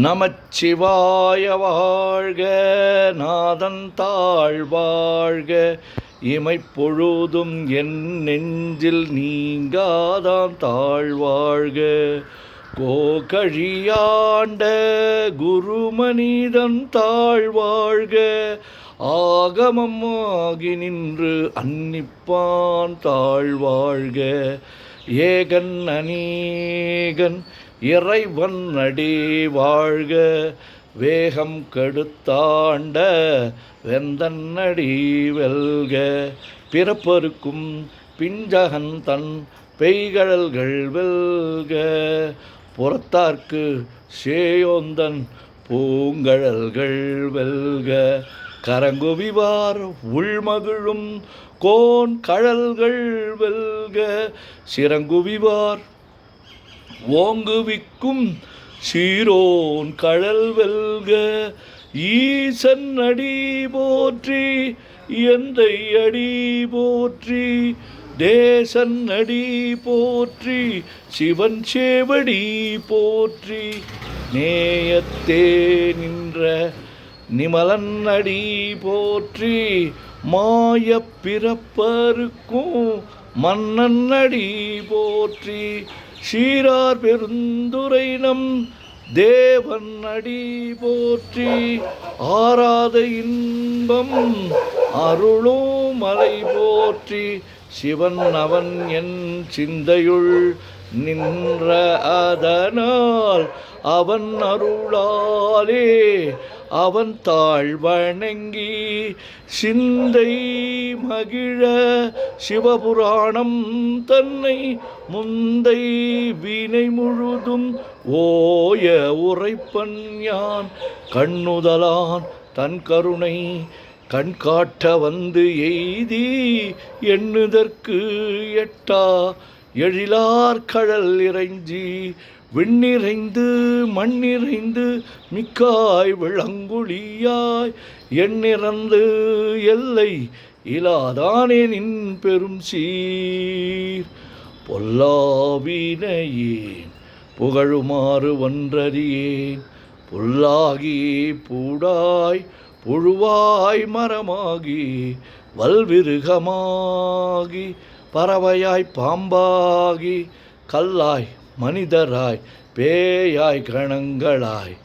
நமச்சிவாய வாழ்க, நாதன் தாழ் வாழ்க, இமைப்பொழுதும் என் நெஞ்சில் நீங்காதான் தாழ்வாழ்க. கோகழியாண்ட குருமனிதன் தாழ்வாழ்க, ஆகமம் ஆகி நின்று அன்னிப்பான் தாழ்வாழ்க. ஏகன் அநேகன் இறைவன் அடி வாழ்க, வேகம் கெடுத்தாண்ட வெந்தன் அடி வெல்க. பிறப்பருக்கும் பிஞ்சகன் தன் பெய்கழல்கள் வெல்க, புறத்தார்க்கு சேயோந்தன் பூங்கழல்கள் வெல்க. கரங்குவிவார் உள்மகிழும் கோன் கழல்கள் வெல்க, சிறங்குவிவார் ஓங்குவிக்கும் சீரோன் கழல் வெல்க. ஈசன் அடி போற்றி, எந்தை அடி போற்றி, தேசன் அடி போற்றி, சிவன் சேவடி போற்றி. நேயத்தே நின்ற நிமலன் அடி போற்றி, மாயப் பிறப்பருக்கும் மன்னன் அடி போற்றி. சீரார் பெருந்துரை நம் தேவன் அடி போற்றி, ஆராத இன்பம் அருளும் மலை போற்றி. சிவன் அவன் என் சிந்தையுள் நின்ற அதனால், அவன் அருளாலே அவன் தாழ் வணங்கி சிந்தை மகிழ சிவபுராணம் தன்னை முந்தை வினை முழுதும் ஓய உரைப்பன் யான். கண்ணுதலான் தன் கருணை கண்காட்ட வந்து எய்தி, எண்ணுதற்கு எட்டா எழிலார் கழல் இறைஞ்சி, விண்ணிறைந்து மண்ணிறைந்து மிக்காய் விளங்குழியாய், எண்ணிறந்து எல்லை இலாதானே நின் பெரும் சீர். பொல்லாவினையேன் புகழுமாறு ஒன்றறியேன், புல்லாகி பூடாய் புழுவாய் மரமாகி வல்விருகமாகி பறவையாய் பாம்பாகி கல்லாய் மனிதராய் பேயாய் கணங்களாய்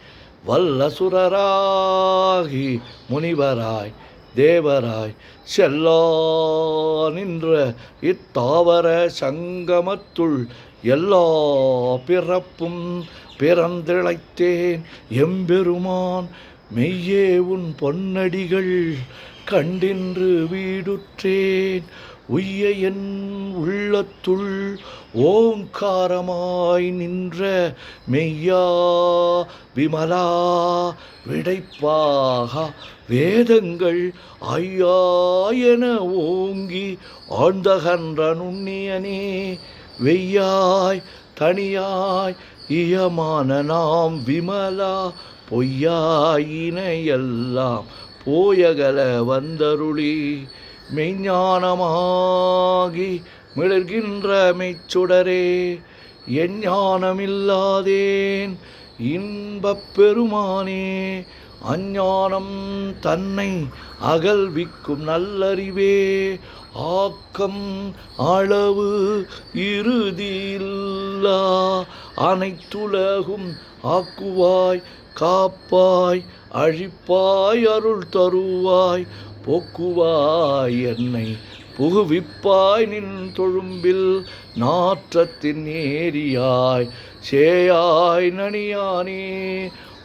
வல்லசுரராகி முனிவராய் தேவராய் செல்லா நின்ற இத்தாவர சங்கமத்துள் எல்லா பிறப்பும் பிறந்திழைத்தேன் எம்பெருமான். மெய்யே உன் பொன்னடிகள் கண்டின்று வீடுற்றேன், உய்ய என் உள்ளத்துள் ஓங்காரமாய் நின்ற மெய்யா விமலா விடைப்பாக வேதங்கள் ஐயா என ஓங்கி ஆழ்ந்தகன்ற நுண்ணியனே. வெய்யாய் தனியாய் இயமான நாம் விமலா, பொய்யாயினையெல்லாம் போயகல வந்தருளி, மெய்ஞானமாகி மிளர்கின்ற மெய்ச்சுடரே. எஞ்ஞானமில்லாதேன் இன்பப் பெருமானே, அஞ்ஞானம் தன்னை அகல்விக்கும் நல்லறிவே. ஆக்கம் அளவு இறுதியில்லா அனைத்துலகும் ஆக்குவாய் காப்பாய் அழிப்பாய் அருள் தருவாய், போக்குவாய் என்னை புகுவிப்பாய் நின் தொழும்பில் நாற்றத்தின் ஏரியாய் சேயாய் நனியானே.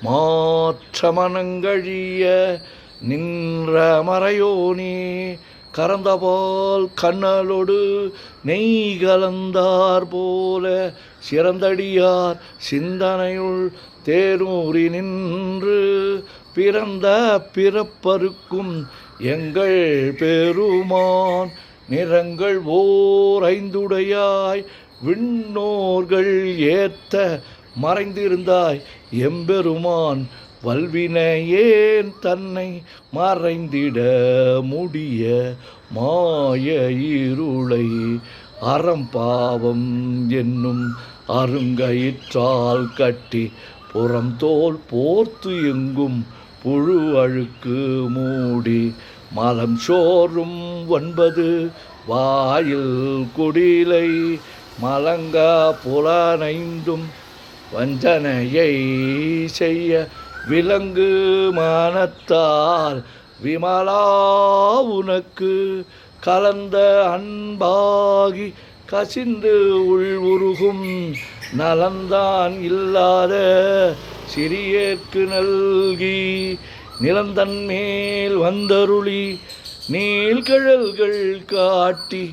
மாற்ற மனங்கழிய நின்ற மறையோனே, கறந்தபால் கண்ணலோடு நெய் கலந்தார் போல சிறந்தடியார் சிந்தனையுள் தேரூறி நின்று, பிறந்த பிறப்பருக்கும் எங்கள் பெருமான். நிறங்கள் ஓர் ஐந்துடையாய் விண்ணோர்கள் ஏத்த மறைந்திருந்தாய் எம்பெருமான். வல்வினையேன் தன்னை மறைந்திட முடிய மாய இருளை அறம்பாவம் என்னும் அருங்கயிற்றால் கட்டி புறந்தோல் போர்த்து எங்கும் புழு அழுக்கு மூடி மலம் சோறும் 9 வாயில் குடிலை மலங்கா புலனைந்தும் வஞ்சனையை செய்ய விலங்கு மானத்தால் விமலா உனக்கு கலந்த அன்பாகி கசிந்து உள்வுருகும் நலந்தான் இல்லாத சிறியேற்கு நல்கி நிலந்தன் மேல் வந்தருளி நீள்கழல்கள் காட்டி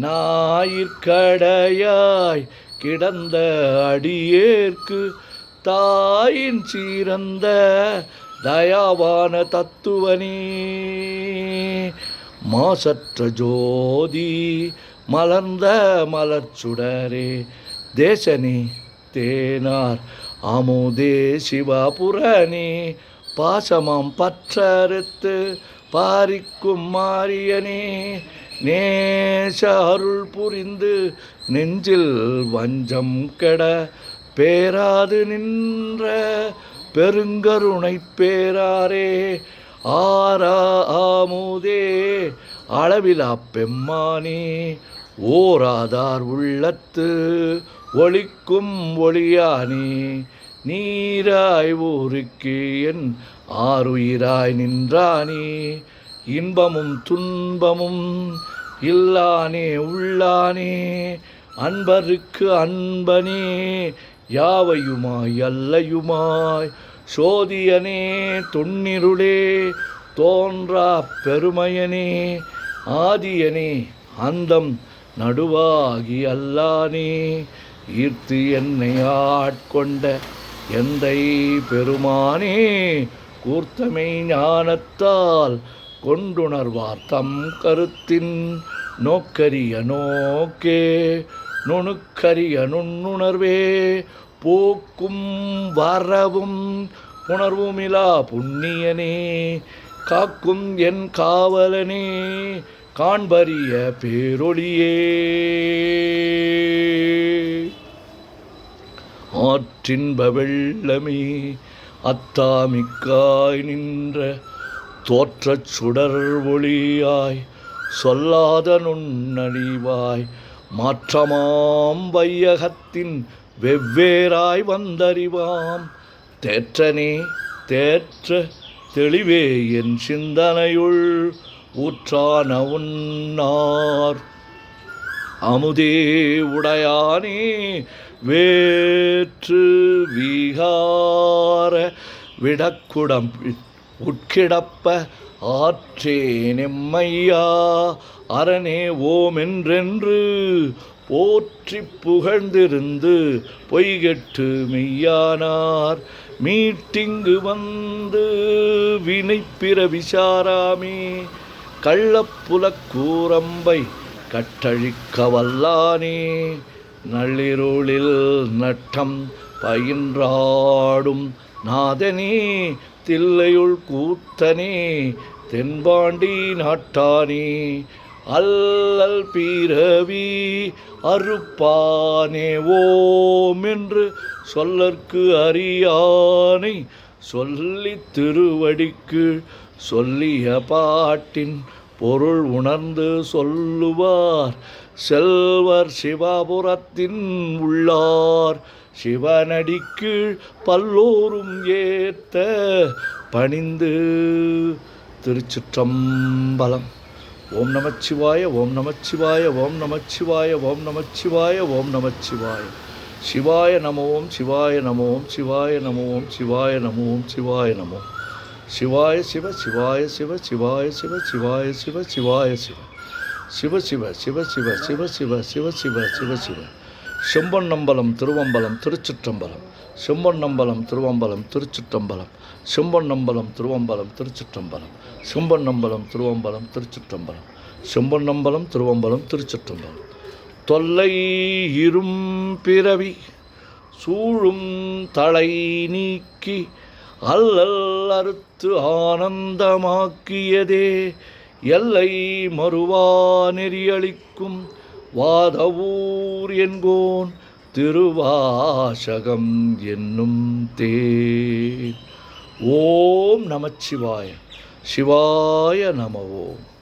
ஞாயிற்கடையாய் கிடந்த அடியேற்கு தாயின் சீரந்த தயாவான தத்துவனே மாசற்ற ஜோதி மலர்ந்த மலர்ச்சுடரே தேசனே தேனார் அமுதே சிவபுரனே பாசமாம் பற்றறுத்து பாரிக்கும் மாரியனே நேச அருள் புரிந்து நெஞ்சில் வஞ்சம் கெட பேராது நின்ற பெருங்கருணை பேராரே ஆரா ஆமுதே அளவிலா பெம்மானே ஓராதார் உள்ளத்து ஒளிக்கும் ஒளியானே நீராய் ஊருக்கு என் ஆருயிராய் நின்றானே இன்பமும் துன்பமும் இல்லானே உள்ளானே அன்பருக்கு அன்பனே யாவையுமாய் அல்லையுமாய் சோதியனே தொன்னிருளே தோன்றா பெருமையனே ஆதியனே அந்தம் நடுவாகி அல்லானே ஈர்த்து என்னை ஆட்கொண்ட எந்தை பெருமானே கூர்த்தமை ஞானத்தால் கொண்டுணர்வார் தம் கருத்தின் நோக்கரிய நோக்கே நுணுக்கரிய நுண்ணுணர்வே போக்கும் வரவும் உணர்வுமிலா புண்ணியனே காக்கும் என் காவலனே காண்பரிய பேரொளியே ஆற்றின்ப வெள்ளமே அத்தாமிக்காய் நின்ற தோற்றச் சுடர் ஒளியாய் சொல்லாத நுண்ணழிவாய் மாற்றமாம் வையகத்தின் வெவ்வேறாய் வந்தறிவாம் தேற்றனே தேற்ற தெளிவே என் சிந்தனையுள் ஊற்றான உன்னார் அமுதே உடையானே வேற்று வீகார விடக்குடம் உட்கிடப்ப ஆற்றே நெம்மையா அரணே ஓமென்றென்று போற்றி புகழ்ந்திருந்து பொய்கெட்டு மெய்யானார் மீட்டிங்கு வந்து வினைப்பிற விசாராமே கள்ளப்புலக்கூரம்பை கட்டழிக்க வல்லானே நள்ளிருளில் நட்டம் பயின்றாடும் நாதனே தில்லையுள் கூத்தனே தென்பாண்டி நாட்டானே அல்லல் பிறவி அறுப்பானே ஓம் என்று சொல்லற்கு அறியானை சொல்லி திருவடிக்கு சொல்லிய பாட்டின் பொருள் உணர்ந்து சொல்லுவார் செல்வர் சிவபுரத்தின் உள்ளார் சிவனடிக்கு பல்லோரும் ஏத்த பணிந்து. திருச்சிற்றம்பலம். ஓம் நமச்சிவாய ஓம் நமச்சிவாய ஓம் நமச்சிவாய ஓம் நமச்சிவாய ஓம் நமச்சிவாய. சிவாய நமோம் சிவாய நமோம் சிவாய நமோம் சிவாய நமோம் சிவாய நமோ. சிவாய சிவ சிவாய சிவ சிவாய சிவ சிவாய சிவ சிவாய சிவ சிவ சிவ சிவ சிவ சிவ சிவ சிவ சிவ சிவ சிவ. செம்பொன்னம்பலம் திருவம்பலம் திருச்சிற்றம்பலம். செம்பொன்னம்பலம் திருவம்பலம் திருச்சிற்றம்பலம். செம்பொன்னம்பலம் திருவம்பலம் திருச்சிற்றம்பலம். செம்பொன்னம்பலம் திருவம்பலம் திருச்சிற்றம்பலம். செம்பொன்னம்பலம் திருவம்பலம் திருச்சிற்றம்பலம். தொல்லை இரும் பிறவி சூழும் தலை நீக்கி அல்லல் அறுத்து ஆனந்தமாக்கியதே எல்லை மறுவா நெறியளிக்கும் வாதவூர் என்கோன் திருவாசகம் என்னும் தேன். ஓம் நமச்சிவாய. சிவாய நம ஓம்.